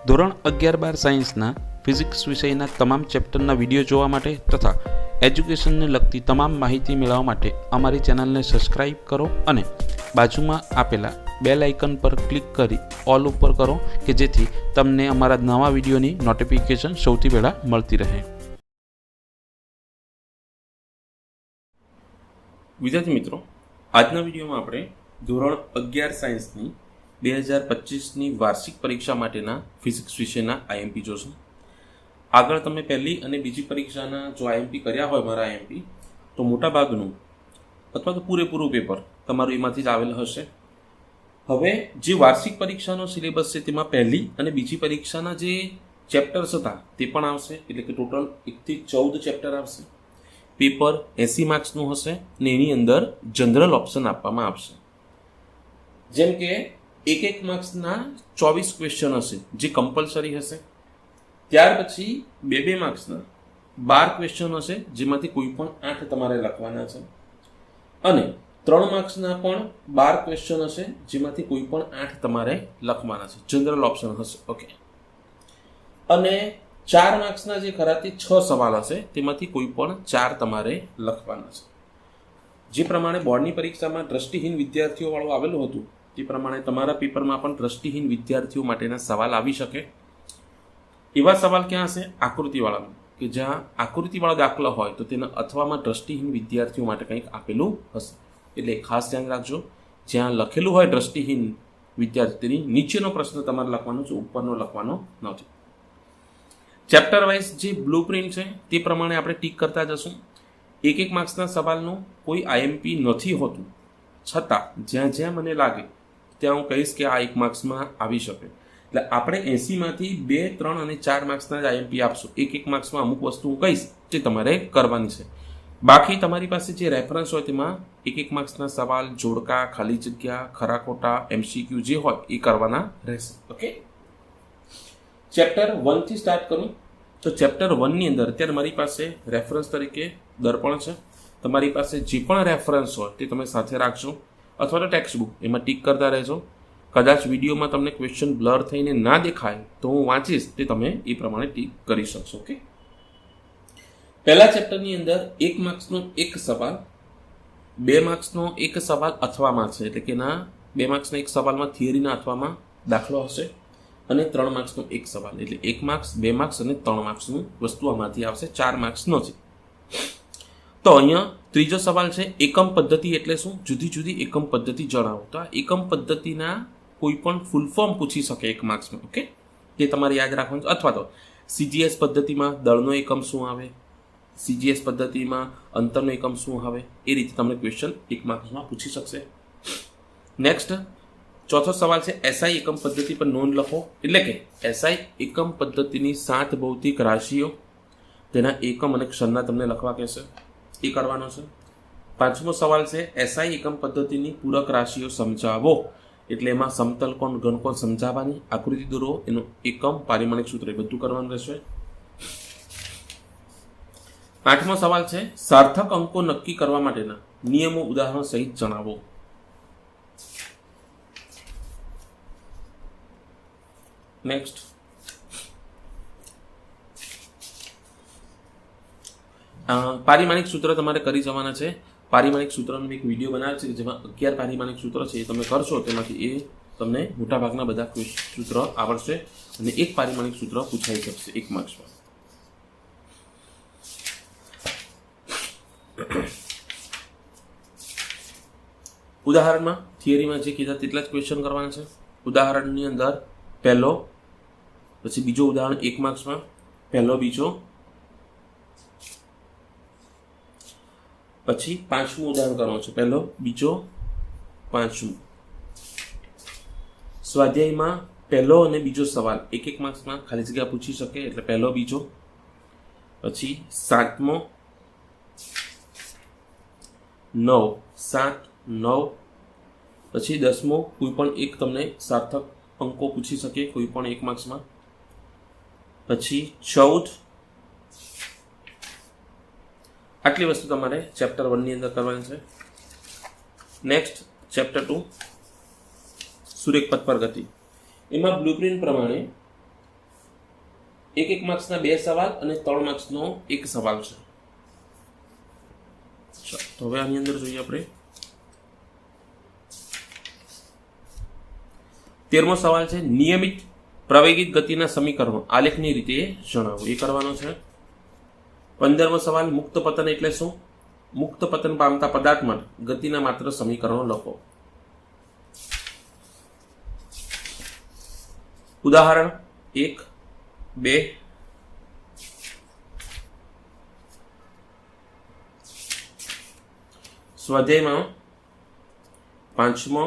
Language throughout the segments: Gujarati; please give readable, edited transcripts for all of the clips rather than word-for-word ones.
ધોરણ 11-12 સાયન્સના ફિઝિક્સ વિષયના તમામ ચેપ્ટરના વિડીયો જોવા માટે તથા એજ્યુકેશનને લગતી તમામ માહિતી મેળવવા માટે અમારી ચેનલને સબસ્ક્રાઇબ કરો અને બાજુમાં આપેલા બેલ આઇકન પર ક્લિક કરી ઓલ ઉપર કરો કે જેથી તમને અમારા નવા વિડીયોની નોટિફિકેશન સૌથી પહેલાં મળતી રહે. વિદ્યાર્થી મિત્રો, આજના વિડીયોમાં આપણે ધોરણ 11 સાયન્સની 2025ની વાર્ષિક પરીક્ષા માટેના ફિઝિક્સ વિષયના આઈએમપી જોશું. આગળ તમે પહેલી અને બીજી પરીક્ષાના જો આઈએમપી કર્યા હોય મારા આઈએમપી, તો મોટાભાગનું અથવા તો પૂરેપૂરું પેપર તમારું એમાંથી જ આવેલ હશે. હવે જે વાર્ષિક પરીક્ષાનો સિલેબસ છે તેમાં પહેલી અને બીજી પરીક્ષાના જે ચેપ્ટર્સ હતા તે પણ આવશે, એટલે કે ટોટલ 1 થી 14 ચેપ્ટર આવશે. પેપર 80 માર્ક્સનું હશે ને એની અંદર જનરલ ઓપ્શન આપવામાં આવશે. જેમ કે એક માર્ક્સના 24 ક્વેશ્ચન હશે જે કમ્પલસરી હશે. ત્યાર પછી 2 માર્ક્સના 12 ક્વેશ્ચન હશે જેમાંથી કોઈ પણ 8 તમારે લખવાના છે. અને 3 માર્ક્સના પણ 12 ક્વેશ્ચન હશે જેમાંથી કોઈ પણ 8 તમારે લખવાના છે. જનરલ ઓપ્શન હશે. ઓકે. અને 4 માર્ક્સના જે ખરાથી 6 સવાલ હશે તેમાંથી કોઈ પણ 4 તમારે લખવાના છે. જે પ્રમાણે બોર્ડની પરીક્ષામાં દ્રષ્ટિહીન વિદ્યાર્થીઓ વાળું આવેલું હતું તે પ્રમાણે તમારા પેપરમાં પણ દ્રષ્ટિહીન વિદ્યાર્થીઓ માટેના સવાલ આવી શકે. એવા સવાલ ક્યાં હશે? આકૃતિવાળામાં, કે જ્યાં આકૃતિવાળો દાખલો હોય તો તેના અથવામાં દ્રષ્ટિહીન વિદ્યાર્થીઓ માટે કંઈક આપેલું હશે. એટલે ખાસ ધ્યાન રાખજો, જ્યાં લખેલું હોય દ્રષ્ટિહીન વિદ્યાર્થી તેની નીચેનો પ્રશ્ન તમારે લખવાનો છે, ઉપરનો લખવાનો નથી. ચેપ્ટર વાઇઝ જે બ્લુ પ્રિન્ટ છે તે પ્રમાણે આપણે ટીક કરતા જશું. એક માર્ક્સના સવાલનું કોઈ આઈએમપી નથી હોતું, છતાં જ્યાં જ્યાં મને લાગે ત્યાં હું કહીશ કે આ 1 માર્ક્સમાં આવી શકે. એટલે આપણે 80માંથી 2, 3 અને 4 માર્ક્સના જ આઈએમપી આપશું. એક માર્ક્સમાં અમુક વસ્તુ હું કહીશ જે તમારે કરવાની છે. બાકી તમારી પાસે જે રેફરન્સ હોય તેમાં એક માર્ક્સના સવાલ, જોડકા, ખાલી જગ્યા, ખરા ખોટા, એમસીક્યુ જે હોય એ કરવાના રહેશે. ઓકે. ચેપ્ટર 1 થી સ્ટાર્ટ કરું તો ચેપ્ટર 1 ની અંદર અત્યારે મારી પાસે રેફરન્સ તરીકે દર્પણ છે. તમારી પાસે જે પણ રેફરન્સ હોય તે તમે સાથે રાખજો, અથવા તો ટેક્સ્ટ બુક એમાં ટીક કરતા રહેજો. કદાચ વિડીયોમાં તમને ક્વેશ્ચન બ્લર થઈને ના દેખાય તો હું વાંચીશ, તે તમે એ પ્રમાણે ટીક કરી શકશો. ઓકે. પહેલા ચેપ્ટરની અંદર 1 માર્ક્સનો એક સવાલ, 2 માર્ક્સનો એક સવાલ અથવામાં છે, એટલે કે ના 2 માર્ક્સના એક સવાલમાં થિયરીના અથવામાં દાખલો હશે, અને 3 માર્ક્સનો એક સવાલ, એટલે 1 માર્ક્સ, 2 માર્ક્સ અને 3 માર્ક્સનું વસ્તુ આમાંથી આવશે. 4 માર્ક્સનો છે. તો અહીંયા ત્રીજો સવાલ છે, એકમ પદ્ધતિ એટલે શું? જુદી જુદી એકમ પદ્ધતિ જણાવો. તો આ એકમ પદ્ધતિના કોઈ પણ ફૂલ ફોર્મ પૂછી શકે 1 માર્ક્સમાં. ઓકે, તે તમારે યાદ રાખવાનું. અથવા તો સીજીએસ પદ્ધતિમાં દળનો એકમ શું આવે, સીજીએસ પદ્ધતિમાં અંતરનો એકમ શું આવે, એ રીતે તમને ક્વેશ્ચન 1 માર્ક્સમાં પૂછી શકશે. નેક્સ્ટ ચોથો સવાલ છે, એસઆઈ એકમ પદ્ધતિ પર નોંધ લખો. એટલે કે એસઆઈ એકમ પદ્ધતિની 7 ભૌતિક રાશિઓ, તેના એકમ અને ક્ષણના તમને લખવા કહેશે, એ કરવાનો છે. 5મો સવાલ છે, એસઆઈ એકમ પદ્ધતિની પૂરક રાશિઓ સમજાવો. એટલે એમાં સમતલ કોણ, ઘનકોણ સમજાવવાની, આકૃતિ દોરો, એનું એકમ, પારિમાણિક સૂત્ર, એ બધું કરવાનું રહેશે. 8મો સવાલ છે, સાર્થક અંકો નક્કી કરવા માટેના નિયમો ઉદાહરણ સહિત જણાવો. નેક્સ્ટ પારિમાણિક સૂત્ર તમારે કરી જવાના છે. પારિમાણિક સૂત્રનો એક વિડીયો બનાવ્યો છે જેમાં 11 પારિમાણિક સૂત્ર છે, એ તમે કરશો તેમાંથી એ તમને મોટાભાગના બધા સૂત્ર આવડશે અને એક પારિમાણિક સૂત્ર પૂછાઈ શકશે 1 માર્ક્સમાં. ઉદાહરણમાં થિયરીમાં જે કીધા તેટલા જ ક્વેશ્ચન કરવાના છે. ઉદાહરણની અંદર પહેલો, પછી બીજો ઉદાહરણ 1 માર્ક્સમાં, પહેલો, બીજો, પછી 5મું ઉદાહરણ કરવાનું છે, પહેલો, બીજો, 5મું. સ્વાધ્યાયમાં પહેલો અને બીજો સવાલ 1 માર્ક્સમાં ખાલી જગ્યા પૂછી શકે, એટલે પહેલો, બીજો. પછી 7મો, 9, 7, 9. પછી 10મો કોઈ પણ એક તમને સાર્થક અંકો પૂછી શકે કોઈ પણ 1 માર્ક્સમાં. પછી 14. આટલી વસ્તુ તમારે ચેપ્ટર 1 ની અંદર કરવાની છે. નેક્સ્ટ ચેપ્ટર 2, સુરેખ પથ પર ગતિ. એમાં બ્લુપ્રિન્ટ પ્રમાણે એક માર્ક્સના 2 સવાલ અને 3 માર્ક્સનો 1 સવાલ છે. તો હવે આની અંદર જોઈએ આપણે 13મો સવાલ છે નિયમિત પ્રવેગિત ગતિના સમીકરણો આલેખની રીતે જણાવો. એ કરવાનો છે. 15મો સવાલ મુક્ત પતન એટલે શું? મુક્ત પતન પામતા પદાર્થ માટે ગતિના માત્ર સમીકરણો લખો. ઉદાહરણ 1, 2. સ્વાધ્યાયમાં 5મો,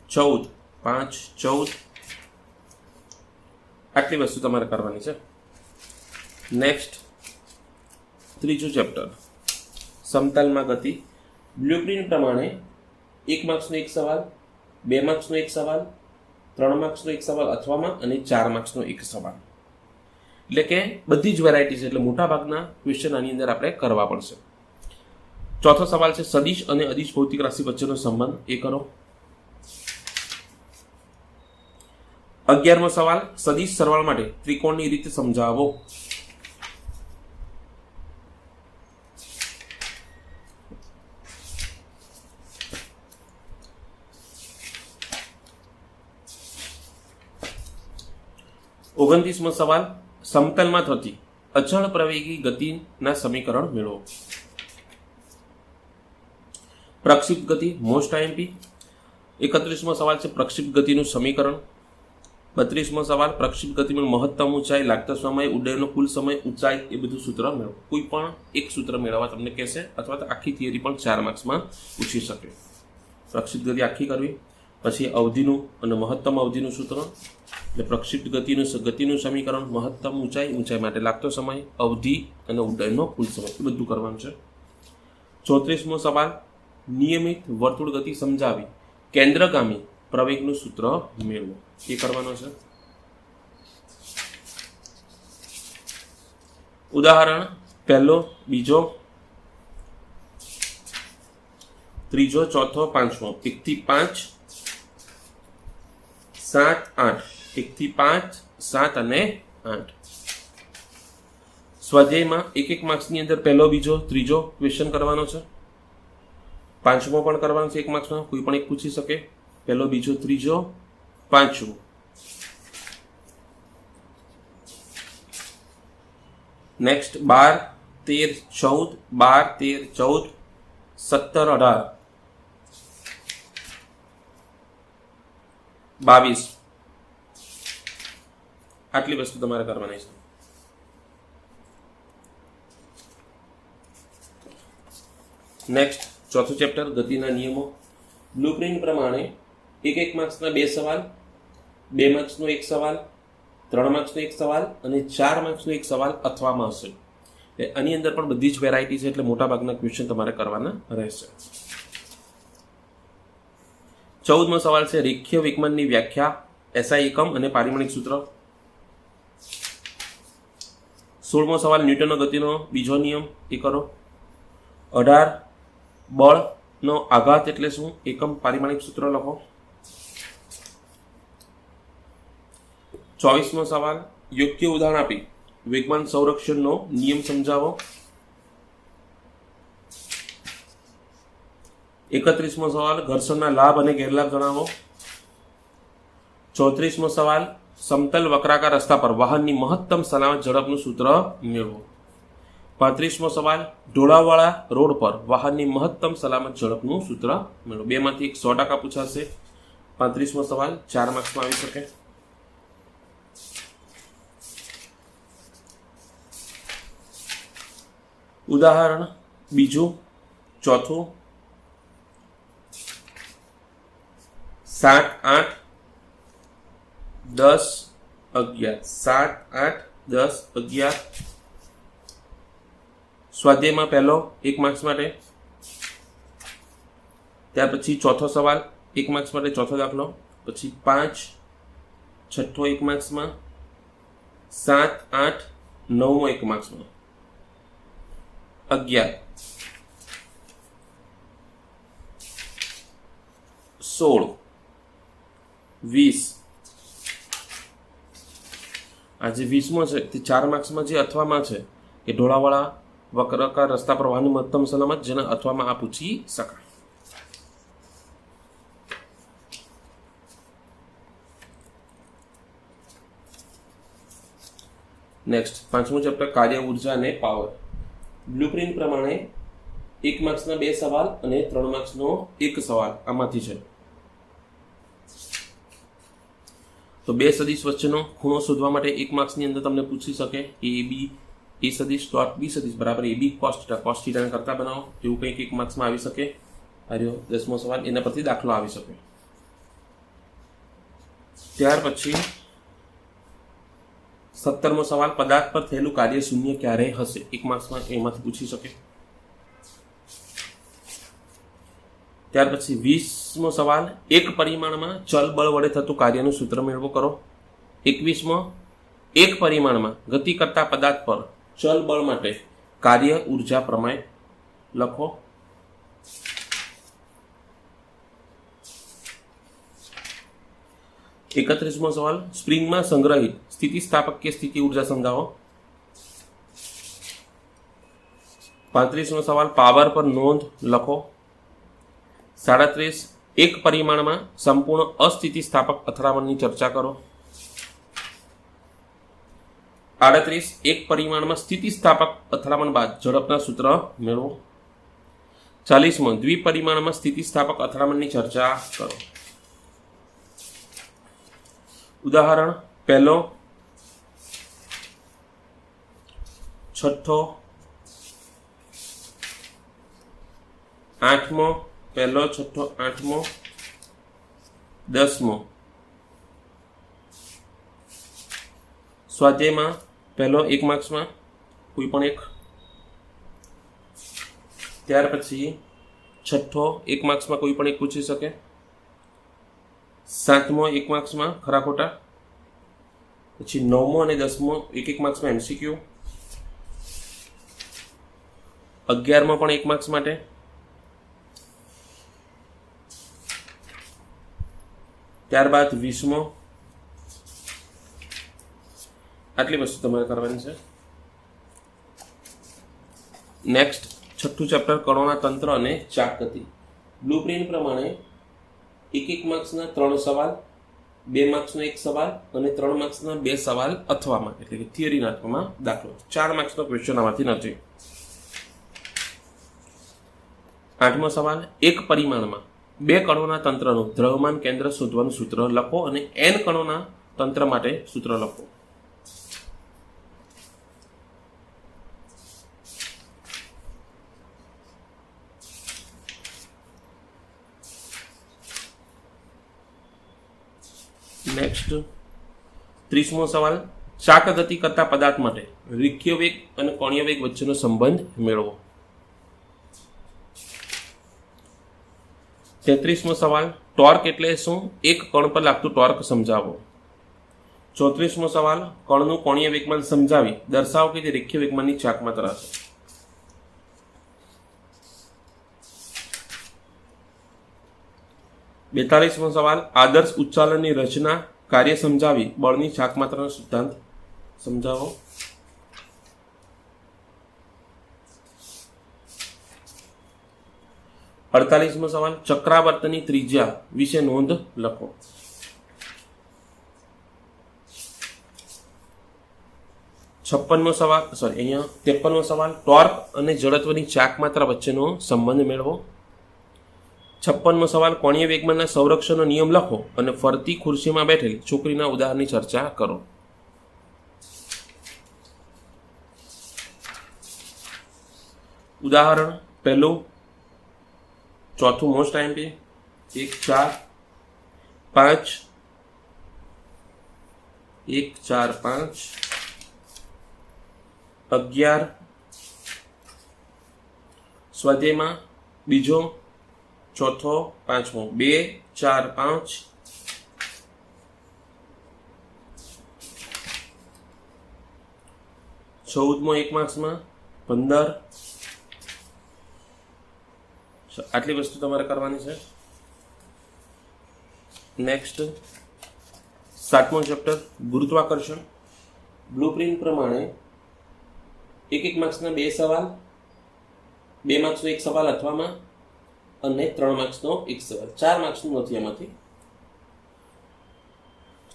14, 5, 14. આટલી વસ્તુ તમારે કરવાની છે. નેક્સ્ટ 3જું ચેપ્ટર સમતલમાં ગતિ. બ્લુપ્રિન્ટ પ્રમાણે 1 માર્ક્સનો 1 સવાલ, 2 માર્ક્સનો 1 સવાલ, 3 માર્ક્સનો 1 સવાલ અથવામાં અને 4 માર્ક્સનો 1 સવાલ. એટલે કે બધી જ વેરાયટી છે, એટલે મોટા ભાગના ક્વેશ્ચન આની અંદર આપણે કરવા પડશે. ચોથો સવાલ છે સદિશ અને અદિશ ભૌતિક રાશિ વચ્ચેનો સંબંધ. એ કરો. 11મો સવાલ સદિશ સરવાળ માટે ત્રિકોણની રીત સમજાવો. ઓગણત્રીસમો સવાલ સમતલમાં થતી અચળ પ્રવેગી ગતિના સમીકરણ મેળવો. પ્રક્ષિપ્ત ગતિ મોસ્ટ આઈએમપી. 31મો સવાલ છે પ્રક્ષિપ્ત ગતિનું સમીકરણ. 32મો સવાલ પ્રક્ષિપ્ત ગતિમાં મહત્તમ ઊંચાઈ, લાગતા સમય, ઉડ્ડયનનો કુલ સમય, ઊંચાઈ, એ બધું સૂત્ર મેળવો. કોઈ પણ એક સૂત્ર મેળવવા તમને કહેશે, અથવા તો આખી થિયરી પણ 4 માર્ક્સમાં પૂછી શકે. પ્રક્ષિપ્ત ગતિ આખી કરવી. પછી અવધિનું અને મહત્તમ અવધિનું સૂત્ર, એટલે પ્રક્ષિપ્ત ગતિનું સમીકરણ, મહત્તમ ઊંચાઈ માટે લાગતો સમય, અવધિ અને ઉડ્ડયનનો કુલ સમય, એ બધું કરવાનું છે. 34મો સવાલ નિયમિત વર્તુળ ગતિ સમજાવી કેન્દ્રગામી પ્રવેગનું સૂત્ર મેળવો. એ કરવાનો છે. ઉદાહરણ 1, 2, 3, 4, 5. 1 થી 5, 7, 8. 1 થી 5, 7 અને 8. સ્વાધ્યાયમાં 1 માર્ક્સની અંદર 1, 2, 3 ક્વેશ્ચન કરવાનો છે. 5મો પણ કરવાનો છે 1 માર્ક્સમાં, કોઈ પણ એક પૂછી શકે. 1, 2, 3, 5. નેક્સ્ટ 12, 13, 14, 12, 13, 14, 17, 18, 22. આટલી વસ્તુ તમારે કરવાની છે. નેક્સ્ટ ચોથું ચેપ્ટર ગતિના નિયમો. બ્લુપ્રિન્ટ પ્રમાણે 1 માર્ક્સના 2 સવાલ, 2 માર્ક્સનો 1 સવાલ, 3 માર્ક્સનો 1 સવાલ અને 4 માર્ક્સનો 1 સવાલ અથવામાં હશે. આની અંદર પણ બધી જ વેરાયટી છે, એટલે મોટાભાગના ક્વેશ્ચન તમારે કરવાના રહેશે. 14મો સવાલ છે રેખીય વેગમાનની વ્યાખ્યા, એસઆઈ એકમ અને પારિમાણિક સૂત્ર. 16મો સવાલ ન્યૂટનનો ગતિનો બીજો નિયમ. એ કરો. 18 બળનો આઘાત એટલે શું? એકમ પારિમાણિક સૂત્ર લખો. 24મો સવાલ યોગ્ય ઉદાહરણ આપી વેગમાન સંરક્ષણનો નિયમ સમજાવો. 31મો સવાલ ઘર્ષણના લાભ અને ગેરલાભ જણાવો. 34મો સવાલ સમતલ વક્રાકાર રસ્તા પર વાહનની મહત્તમ સલામત ઝડપનું સૂત્ર મેળવો. 35મો સવાલ ઢોળાવવાળા રોડ પર વાહનની મહત્તમ સલામત ઝડપનું સૂત્ર મેળવો. 2 માંથી 100% પૂછાશે. 35મો સવાલ 4 માર્ક્સમાં આવી શકે. ઉદાહરણ 2, 4, 7, 8, 10, 11. 7, 8, 10, 11. સ્વાધ્યાયમાં પહેલો 1 માર્ક્સ માટે, ત્યાર પછી ચોથો સવાલ 1 માર્ક્સ માટે ચોથો દાખલો, પછી 5, છઠ્ઠો 1 માર્ક્સમાં, 7, 8, 9મો 1 માર્ક્સમાં, 11, 16, 20 આ જે 20મો છે તે 4 માર્ક્સમાં જે અથવામાં છે એ ઢોળાવાળા વક્રાકાર રસ્તા પર વાહનની મહત્તમ સલામત, જેના અથવામાં આ પૂછી શકાય. નેક્સ્ટ 5મું ચેપ્ટર કાર્ય ઉર્જા અને પાવર. બ્લુપ્રિન્ટ પ્રમાણે 1 માર્ક્સના 2 સવાલ અને 3 માર્ક્સનો 1 સવાલ આમાંથી છે. તો બે સદિશ વચ્ચેનો ખૂણો શોધવા માટે 1 માર્ક્સની અંદર તમને પૂછી શકે કે એ સદિશ ડોટ બી સદિશ બરાબર AB cos θ કરતા બનાવો, એવું કંઈક 1 માર્ક્સમાં આવી શકે. આ રહ્યો 10મો સવાલ, એના પરથી દાખલો આવી શકે. ત્યાર પછી 17મો સવાલ, પદાર્થ પર થયેલું કાર્ય શૂન્ય ક્યારે હશે, 1 માર્ક્સમાં એમાંથી પૂછી શકે. ત્યાર પછી 20મો સવાલ, એક પરિમાણમાં ચલ બળ વડે થતું કાર્યનું સૂત્ર મેળવો કરો. 21મો, એક પરિમાણમાં ગતિ કરતા પદાર્થ પર ચલ બળ માટે કાર્ય ઉર્જા પ્રમેય લખો. 31મો સવાલ, સ્પ્રિંગમાં સંગ્રહિત સ્થિતિસ્થાપકીય સ્થિતિ ઉર્જા સમજાવો. 35મો સવાલ, પાવર પર નોંધ લખો. 37, એક પરિમાણમાં સંપૂર્ણ અસ્થિતિસ્થાપક અથડામણની ચર્ચા કરો. 38, એક પરિમાણમાં સ્થિતિસ્થાપક અથડામણ બાદ ઝડપના સૂત્ર મેળવો. 40મો, દ્વિપરિમાણમાં સ્થિતિસ્થાપક અથડામણની ચર્ચા કરો. ઉદાહરણ પહેલો, છઠ્ઠો, 8મો, પહેલો, છઠ્ઠો, 8મો, 10મો. સ્વાધ્યાયમાં પહેલો 1 માર્ક્સમાં કોઈ પણ એક. ત્યાર પછી છઠ્ઠો 1 માર્ક્સમાં કોઈ પણ એક પૂછી શકે. 7મો 1 માર્ક્સમાં ખરા ખોટા. પછી 9મો અને 10મો 1 માર્ક્સમાં MCQ. 11મો પણ 1 માર્ક્સ માટે. ત્યારબાદ 20મો. આટલી વસ્તુ તમારે કરવાની છે. નેક્સ્ટ 6થું ચેપ્ટર કણોના તંત્ર અને ચાક ગતિ. બ્લુપ્રિન્ટ પ્રમાણે 1 માર્ક્સના 3 સવાલ, 2 માર્ક્સનો 1 સવાલ અને 3 માર્ક્સના 2 સવાલ અથવામાં, એટલે કે થિયરીના અથવામાં દાખલો. 4 માર્ક્સનો ક્વેશ્ચન આમાંથી નથી. 8મો સવાલ, એક પરિમાણમાં 2 કણોના તંત્રનું દ્રવ્યમાન કેન્દ્ર શોધવાનું સૂત્ર લખો અને n કણોના તંત્ર માટે સૂત્ર લખો. નેક્સ્ટ 30મો સવાલ, ચાક ગતિ કરતા પદાર્થ માટે રેખીય વેગ અને કોણીય વેગ વચ્ચેનો સંબંધ મેળવો. 33મો સવાલ, ટોર્ક એટલે શું, એક કણ પર લાગતું ટોર્ક સમજાવો. 34મો સવાલ, કણનું કોણીય વેગમાન સમજાવી દર્શાવો કે તે રેખીય વેગમાનની ચાક માત્રા છે. 42મો સવાલ, આદર્શ ઉચ્ચાલનની રચના કાર્ય સમજાવી બળની ચાક માત્રાનો સિદ્ધાંત સમજાવો. 48મો સવાલ, ચક્રાવર્તની ત્રિજ્યા વિશે નોંધ લખો. 53મો સવાલ, ટોર્ક અને જડત્વની ચાક માત્રા વચ્ચેનો સંબંધ મેળવો. 56મો સવાલ, કોણીય વેગમાનના સંરક્ષણનો નિયમ લખો અને ફરતી ખુરશીમાં બેઠેલી છોકરીના ઉદાહરણની ચર્ચા કરો. ઉદાહરણ પહેલું, ચોથું મોસ્ટ આઈએમપી, 1, 4, 5, 11. સ્વાધ્યાયમાં બીજો, ચોથો, 5મો, 2, 4, 5. ચૌદમો 1 માર્ક્સમાં, 15. આટલી વસ્તુ તમારે કરવાની છે. નેક્સ્ટ 7મો ચેપ્ટર ગુરુત્વાકર્ષણ. બ્લુપ્રિન્ટ પ્રમાણે એક માર્ક્સના 2 સવાલ, 2 માર્ક્સનો 1 સવાલ અથવામાં અને 3 માર્ક્સનો 1 સવાલ. 4 માર્ક્સનું નથી એમાંથી.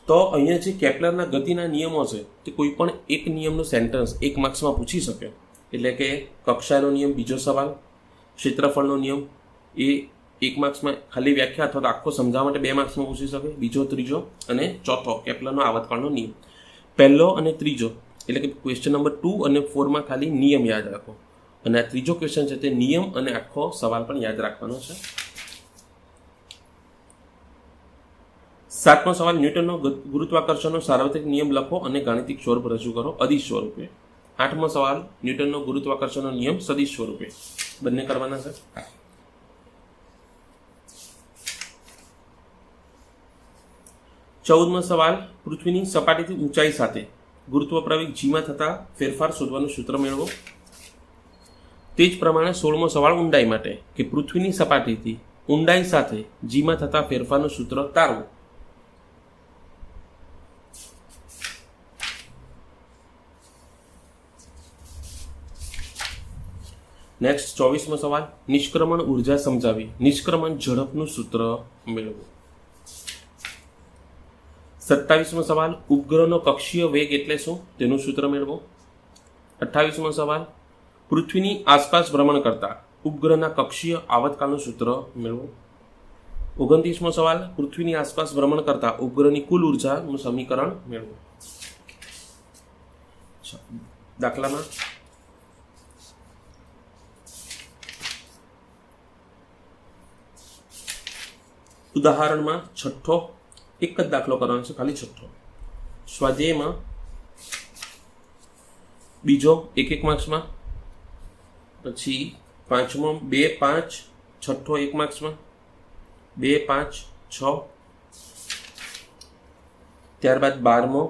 તો અહીંયા જે કેપ્લરના ગતિના નિયમો છે તે કોઈ પણ એક નિયમનું સેન્ટેન્સ 1 માર્ક્સમાં પૂછી શકે. એટલે કે કક્ષાનો નિયમ બીજો સવાલ, ક્ષેત્રફળનો નિયમ એ 1 માર્ક્સમાં ખાલી વ્યાખ્યા અથવા તો આખો સમજાવવા માટે 2 માર્ક્સમાં પૂછી શકે, બીજો, ત્રીજો અને ચોથો કેપ્લરનો આવર્તકાળનો નિયમ. પહેલો અને ત્રીજો એટલે કે ક્વેશ્ચન નંબર 2 અને 4માં ખાલી નિયમ યાદ રાખો, અને આ ત્રીજો ક્વેશ્ચન છે તે નિયમ અને આખો સવાલ પણ યાદ રાખવાનો છે. 7મો સવાલ ન્યૂટનનો ગુરુત્વાકર્ષણનો સાર્વત્રિક નિયમ લખો અને ગાણિતિક સ્વરૂપ રજૂ કરો અદિશ સ્વરૂપે. 8મો સવાલ ન્યૂટનનો ગુરુત્વાકર્ષણનો નિયમ સદિશ સ્વરૂપે. બંને કરવાના છે. 14મો સવાલ પૃથ્વીની સપાટીથી ઊંચાઈ સાથે ગુરુત્વ પ્રવેગ જીમાં થતા ફેરફાર શોધવાનું સૂત્ર મેળવો. તે જ પ્રમાણે 16મો સવાલ ઊંડાઈ માટે કે પૃથ્વીની સપાટીથી ઊંડાઈ સાથે જીમાં થતા ફેરફારનું સૂત્ર તારવું. નેક્સ્ટ 24મો સવાલ નિષ્ક્રમણ ઉર્જા સમજાવી નિષ્ક્રમણ ઝડપનું સૂત્ર મેળવો. 27મો સવાલ ઉપગ્રહનો કક્ષીય વેગ એટલે શું તેનું સૂત્ર મેળવો. 28મો સવાલ પૃથ્વીની આસપાસ ભ્રમણ કરતા ઉપગ્રહના કક્ષીય આવર્તકાળનું સૂત્ર મેળવો. 29મો સવાલ પૃથ્વીની આસપાસ ભ્રમણ કરતા ઉપગ્રહની કુલ ઉર્જાનું સમીકરણ મેળવો. દાખલામાં ઉદાહરણમાં છઠ્ઠો એક જ દાખલો કરવાનો છે, ખાલી છઠ્ઠો. સ્વાધ્યાયમાં બીજો 1 માર્ક્સમાં, પછી 5મો 2, 5, છઠ્ઠો 1 માર્ક્સમાં 2, 5, 6, ત્યારબાદ 12મો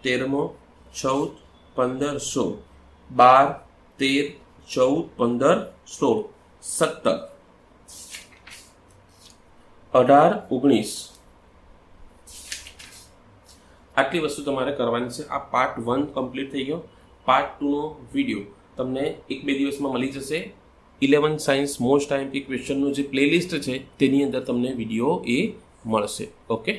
13મો 14, 15, 16, 12, 13, 14, 15, 16, 17, 18, 19. આટલી વસ્તુ તમારે કરવાની છે. આ પાર્ટ 1 કમ્પ્લીટ થઈ ગયો. પાર્ટ 2નો વિડીયો તમને 1-2 દિવસમાં મળી જશે. 11 સાયન્સ મોસ્ટ આઈએમપી ક્વેશ્ચનનું જે પ્લેલિસ્ટ છે તેની અંદર તમને વિડીયો એ મળશે. ઓકે.